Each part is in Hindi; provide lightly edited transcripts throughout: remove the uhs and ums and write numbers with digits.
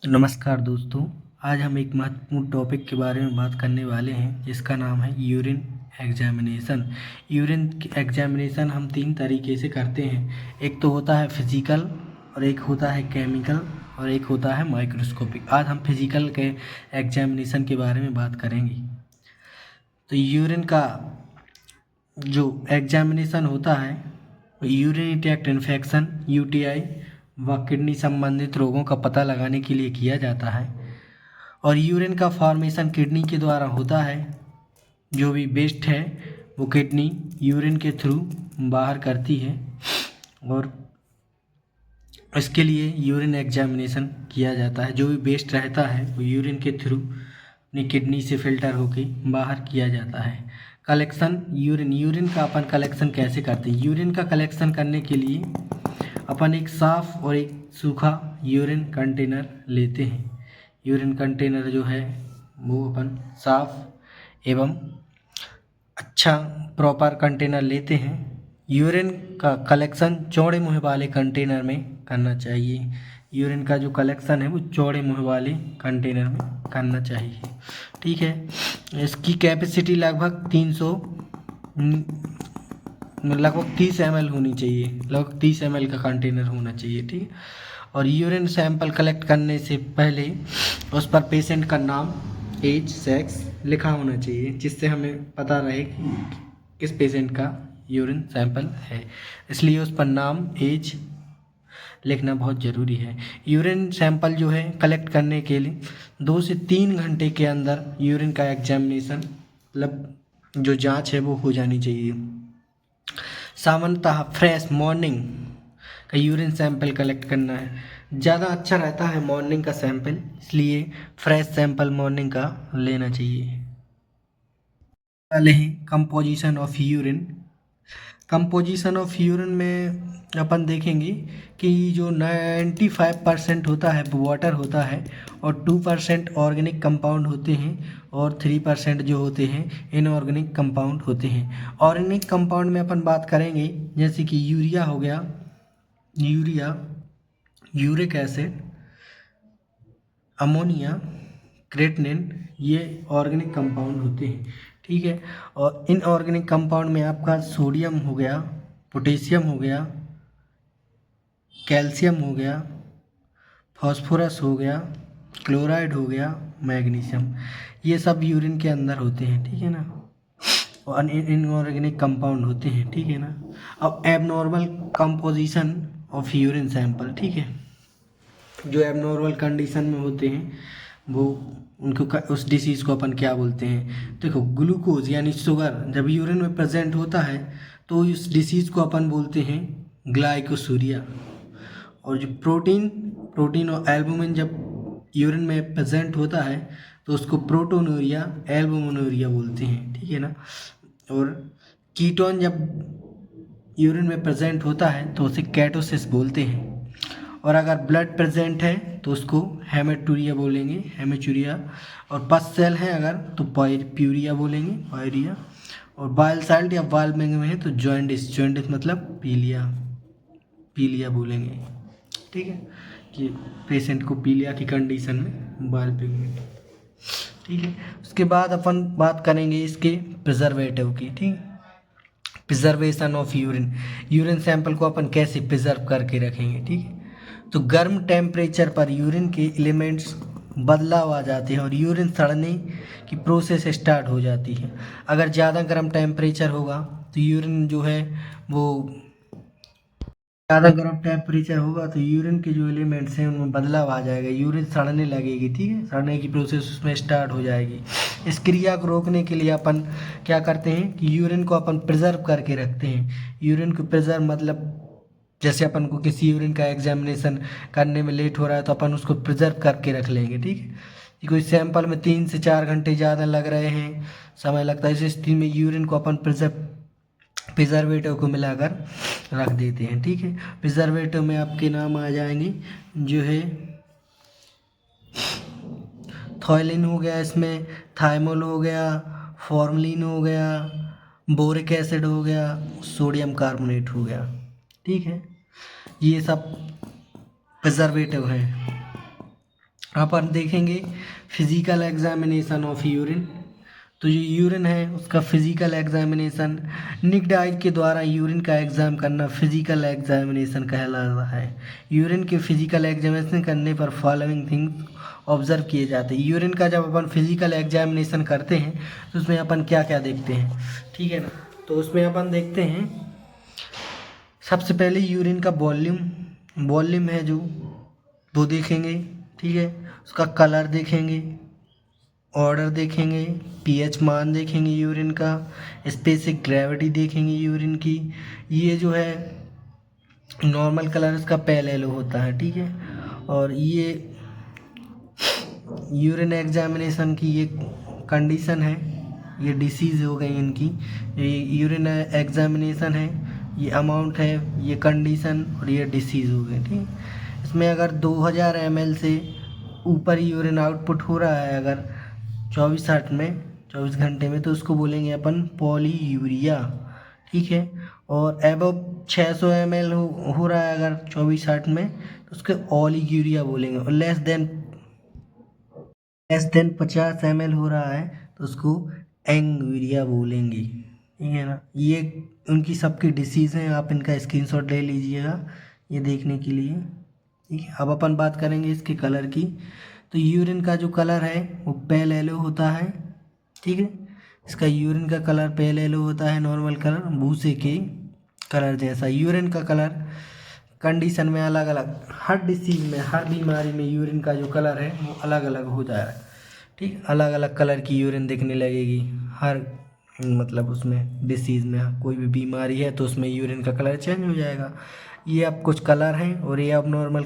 नमस्कार दोस्तों। आज हम एक महत्वपूर्ण टॉपिक के बारे में बात करने वाले हैं जिसका नाम है यूरिन एग्जामिनेशन। यूरिन एग्जामिनेशन हम तीन तरीके से करते हैं। एक तो होता है फिजिकल, और एक होता है केमिकल, और एक होता है माइक्रोस्कोपिक। आज हम फिजिकल के एग्जामिनेशन के बारे में बात करेंगे। तो यूरिन का जो एग्जामिनेशन होता है यूरिन ट्रैक्ट इन्फेक्शन यूटीआई व किडनी संबंधित रोगों का पता लगाने के लिए किया जाता है। और यूरिन का फॉर्मेशन किडनी के द्वारा होता है। जो भी वेस्ट है वो किडनी यूरिन के थ्रू बाहर करती है, और इसके लिए यूरिन एग्जामिनेशन किया जाता है। जो भी वेस्ट रहता है वो यूरिन के थ्रू अपनी किडनी से फिल्टर होके बाहर किया जाता है। कलेक्शन यूरिन का अपन कलेक्शन कैसे करते हैं? यूरिन का कलेक्शन करने के लिए अपन एक साफ़ और एक सूखा यूरिन कंटेनर लेते हैं। यूरिन कंटेनर जो है वो अपन साफ़ एवं अच्छा प्रॉपर कंटेनर लेते हैं। यूरिन का कलेक्शन चौड़े मुँह वाले कंटेनर में करना चाहिए। यूरिन का जो कलेक्शन है वो चौड़े मुँह वाले कंटेनर में करना चाहिए। ठीक है। इसकी कैपेसिटी लगभग 30 ml होनी चाहिए। लगभग 30 ml का कंटेनर होना चाहिए। ठीक है। और यूरिन सैंपल कलेक्ट करने से पहले उस पर पेशेंट का नाम, एज, सेक्स लिखा होना चाहिए, जिससे हमें पता रहे कि किस पेशेंट का यूरिन सैंपल है। इसलिए उस पर नाम, एज लिखना बहुत ज़रूरी है। यूरिन सैंपल जो है कलेक्ट करने के लिए 2 से 3 घंटे के अंदर यूरिन का एग्जामिनेशन मतलब जो जांच है वो हो जानी चाहिए। सामान्यतः फ्रेश मॉर्निंग का यूरिन सैंपल कलेक्ट करना है। ज़्यादा अच्छा रहता है मॉर्निंग का सैंपल, इसलिए फ्रेश सैंपल मॉर्निंग का लेना चाहिए। पहले ही composition of urine. Composition of urine में अपन देखेंगे कि जो 95% होता है वो वाटर होता है, और 2% ऑर्गेनिक कंपाउंड होते हैं, और 3% जो होते हैं इनऑर्गेनिक कंपाउंड होते हैं। ऑर्गेनिक कंपाउंड में अपन बात करेंगे जैसे कि यूरिया हो गया, यूरिक एसिड, अमोनिया, क्रेटनिन, ये ऑर्गेनिक कंपाउंड होते हैं। ठीक है। और इनऑर्गेनिक कंपाउंड में आपका सोडियम हो गया, पोटेशियम हो गया, कैल्शियम हो गया, फास्फोरस हो गया, क्लोराइड हो गया, मैग्नीशियम, ये सब यूरिन के अंदर होते हैं। ठीक है ना। और इनऑर्गेनिक कंपाउंड होते हैं। ठीक है ना। अब abnormal composition of urine sample. ठीक है। जो एबनॉर्मल कंडीशन में होते हैं वो उनको उस डिसीज़ को अपन क्या बोलते हैं? देखो, ग्लूकोज यानी शुगर जब यूरिन में प्रेजेंट होता है तो इस डिसीज़ को अपन बोलते हैं ग्लाइकोसूरिया। और जो प्रोटीन और एल्बुमिन जब यूरिन में प्रेजेंट होता है तो उसको प्रोटोनूरिया, एल्बुमिनूरिया बोलते हैं। ठीक है ना। और कीटोन जब यूरिन में प्रेजेंट होता है तो उसे कैटोसिस बोलते हैं। और अगर ब्लड प्रेजेंट है तो उसको हेमेटूरिया बोलेंगे, हेमेचूरिया। और पस सेल है अगर तो प्यूरिया बोलेंगे, पायरिया। और बाइल साल्ट या बाल में है तो जॉइंडिस मतलब पीलिया बोलेंगे। ठीक है। कि पेशेंट को पीलिया की कंडीशन में बाल पिगमेंट। ठीक है। उसके बाद अपन बात करेंगे इसके प्रिजर्वेटिव की। ठीक। प्रिजर्वेशन ऑफ यूरिन सैंपल को अपन कैसे प्रिजर्व करके रखेंगे? ठीक है। तो गर्म टेम्परेचर पर यूरिन के एलिमेंट्स बदलाव आ जाते हैं और यूरिन सड़ने की प्रोसेस स्टार्ट हो जाती है। अगर ज़्यादा गर्म टेम्परेचर होगा तो यूरिन जो है वो ज़्यादा गर्म टेम्परेचर होगा तो यूरिन के जो एलिमेंट्स हैं उनमें बदलाव आ जाएगा, यूरिन सड़ने लगेगी। ठीक है। सड़ने की प्रोसेस उसमें स्टार्ट हो जाएगी। इस क्रिया को रोकने के लिए अपन क्या करते हैं कि यूरिन को अपन प्रिजर्व करके रखते हैं। यूरिन को प्रिजर्व मतलब जैसे अपन को किसी यूरिन का एग्जामिनेशन करने में लेट हो रहा है तो अपन उसको प्रिजर्व करके रख लेंगे। ठीक है। कि कोई सैंपल में 3 से 4 घंटे ज़्यादा लग रहे हैं, समय लगता है, इस स्थिति में यूरिन को अपन प्रिजर्वेटिव को मिलाकर रख देते हैं। ठीक है। प्रिजर्वेटिव में आपके नाम आ जाएंगे जो है थॉयलिन हो गया, इसमें थाइमोल हो गया, फॉर्मलिन हो गया, बोरिक एसिड हो गया, सोडियम कार्बोनेट हो गया। ठीक है। ये सब प्रिजर्वेटिव है। अपन देखेंगे फिजिकल एग्जामिनेशन ऑफ यूरिन। तो जो यूरिन है उसका फिजिकल एग्जामिनेशन निक डाइट के द्वारा यूरिन का एग्जाम करना फिजिकल एग्जामिनेशन कहलाता है। यूरिन के फिजिकल एग्जामिनेशन करने पर फॉलोइंग थिंग्स ऑब्जर्व किए जाते हैं। यूरिन का जब अपन फिजिकल एग्जामिनेशन करते हैं तो उसमें अपन क्या क्या देखते हैं, ठीक है ना। तो उसमें अपन देखते हैं सबसे पहले यूरिन का वॉल्यूम है जो वो देखेंगे, ठीक है। उसका कलर देखेंगे, ऑर्डर देखेंगे, पीएच मान देखेंगे यूरिन का, स्पेसिफिक ग्रेविटी देखेंगे यूरिन की। ये जो है नॉर्मल कलर इसका पेल येलो होता है, ठीक है। और ये यूरिन एग्जामिनेशन की ये कंडीशन है, ये डिसीज़ हो गई इनकी। ये यूरिन एग्जामिनेशन है, ये अमाउंट है, ये कंडीशन और ये डिसीज़ हो गई, ठीक है। इसमें अगर 2000 ml से ऊपर यूरिन आउटपुट हो रहा है अगर 24 घंटे में, तो उसको बोलेंगे अपन पॉलीयूरिया, ठीक है। और एबव 600 ml हो रहा है अगर 24 में, तो उसको ऑलीग्यूरिया बोलेंगे। और लेस देन 50 ml हो रहा है तो उसको एंगूरिया बोलेंगे, ठीक है ना। ये उनकी सबकी डिसीज़ हैं, आप इनका स्क्रीनशॉट ले लीजिएगा ये देखने के लिए, ठीक है। अब अपन बात करेंगे इसके कलर की। तो यूरिन का जो कलर है वो पेल येलो होता है, ठीक है। इसका यूरिन का कलर पेल येलो होता है, नॉर्मल कलर भूसे के कलर जैसा। यूरिन का कलर कंडीशन में अलग अलग, हर डिसीज में हर बीमारी में यूरिन का जो कलर है वो अलग अलग हो जाएगा, ठीक। अलग अलग कलर की यूरिन दिखने लगेगी हर मतलब उसमें डिसीज़ में कोई भी बीमारी है तो उसमें यूरिन का कलर चेंज हो जाएगा। ये अब कुछ कलर हैं और ये अब नॉर्मल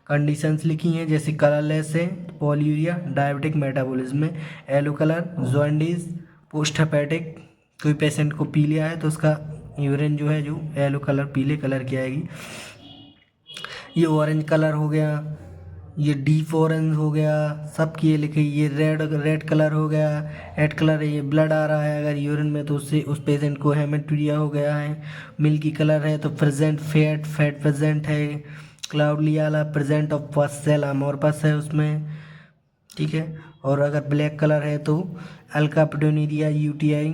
कंडीशंस लिखी हैं, जैसे कलरलेस है पॉलीयूरिया, डायबिटिक मेटाबॉलिज्म में, yellow colour jaundice, post hepatic, कोई पेशेंट को पी लिया है तो उसका यूरिन जो है जो येलो कलर पीले कलर की आएगी। ये ऑरेंज कलर हो गया, ये डीप ऑरेंज हो गया, सबकी ये लिखी। ये रेड कलर हो गया, रेड कलर है, ये ब्लड आ रहा है अगर यूरिन में तो उससे उस पेशेंट को हेमेटूरिया हो गया है। मिल्की कलर है तो प्रेजेंट फैट प्रेजेंट है। क्लाउडली वाला प्रेजेंट ऑफ फर्स्ट सेल अमोर्पस है उसमें, ठीक है। और अगर ब्लैक कलर है तो अल्कापिडोनिरिया, यूटीआई,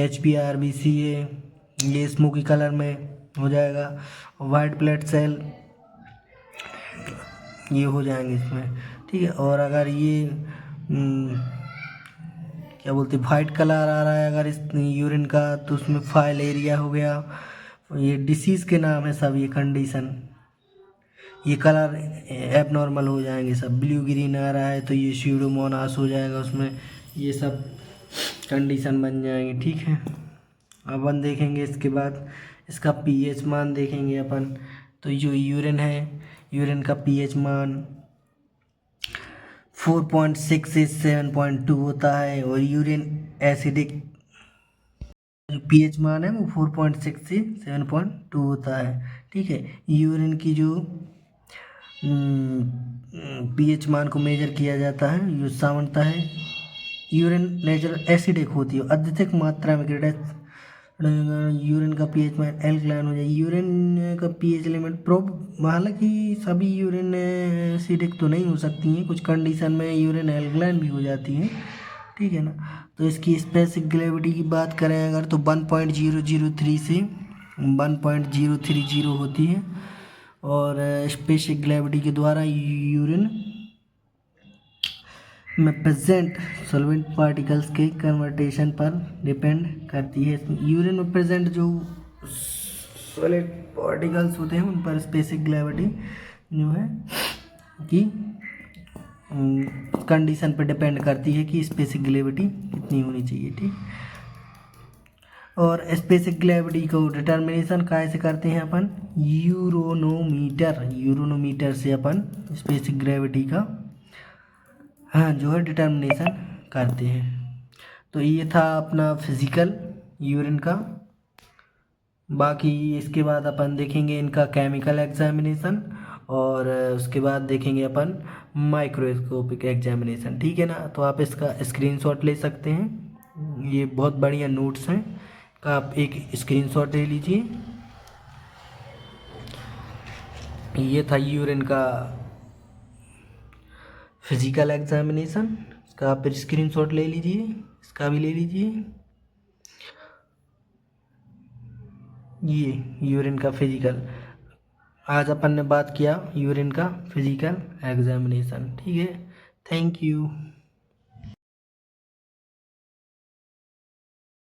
HbRBC है, ये स्मोकी कलर में हो जाएगा। वाइट ब्लड सेल ये हो जाएंगे इसमें, ठीक है। और अगर ये क्या बोलते वाइट कलर आ रहा है अगर इस यूरिन का तो उसमें फाइल एरिया हो गया। ये डिसीज़ के नाम है सब, ये कंडीशन, ये कलर एबनॉर्मल हो जाएंगे सब। ब्लू ग्रीन आ रहा है तो ये स्यूडोमोनास हो जाएगा उसमें, ये सब कंडीशन बन जाएंगे, ठीक है। अपन देखेंगे इसके बाद इसका पीएच मान देखेंगे अपन। तो जो यूरिन है, यूरिन का पीएच मान 4.6 से 7.2 होता है। और यूरिन एसिडिक जो पीएच मान है वो 4.6 से 7.2 होता है, ठीक है। यूरिन की जो पीएच मान को मेजर किया जाता है, जो सामान्यतः है यूरिन नेचुरल एसिडिक होती है, अत्यधिक मात्रा में यूरिन का पीएच मान एल्कलाइन हो जाए। यूरिन का पीएच लिमिट हालांकि सभी यूरिन एसिडिक तो नहीं हो सकती हैं, कुछ कंडीशन में यूरिन एल्कलाइन भी हो जाती हैं, ठीक है ना। तो इसकी स्पेसिफिक ग्रेविटी की बात करें अगर तो 1.003 से 1030 होती है। और स्पेसिफिक ग्रेविटी के द्वारा यूरिन में प्रेजेंट सॉल्वेंट पार्टिकल्स के कन्वर्टेशन पर डिपेंड करती है। यूरिन में प्रेजेंट जो सॉलिड पार्टिकल्स होते हैं उन पर स्पेसिफिक ग्रेविटी जो है कि कंडीशन पर डिपेंड करती है कि स्पेसिफिक ग्रेविटी कितनी होनी चाहिए, ठीक। और स्पेसिफिक ग्रेविटी को डिटर्मिनेशन कैसे करते हैं अपन, यूरोनोमीटर से अपन स्पेसिफिक ग्रेविटी का जो है डिटर्मिनेशन करते हैं। तो ये था अपना फिजिकल यूरिन का। बाकी इसके बाद अपन देखेंगे इनका केमिकल एग्जामिनेशन और उसके बाद देखेंगे अपन माइक्रोस्कोपिक एग्जामिनेशन, ठीक है ना। तो आप इसका स्क्रीनशॉट ले सकते हैं, ये बहुत बढ़िया नोट्स हैं का आप एक स्क्रीनशॉट ले लीजिए। ये था यूरिन का फिजिकल एग्जामिनेशन, इसका आप स्क्रीनशॉट ले लीजिए, इसका भी ले लीजिए। ये यूरिन का फिजिकल, आज अपन ने बात किया यूरिन का फिजिकल एग्जामिनेशन। ठीक है, थैंक यू।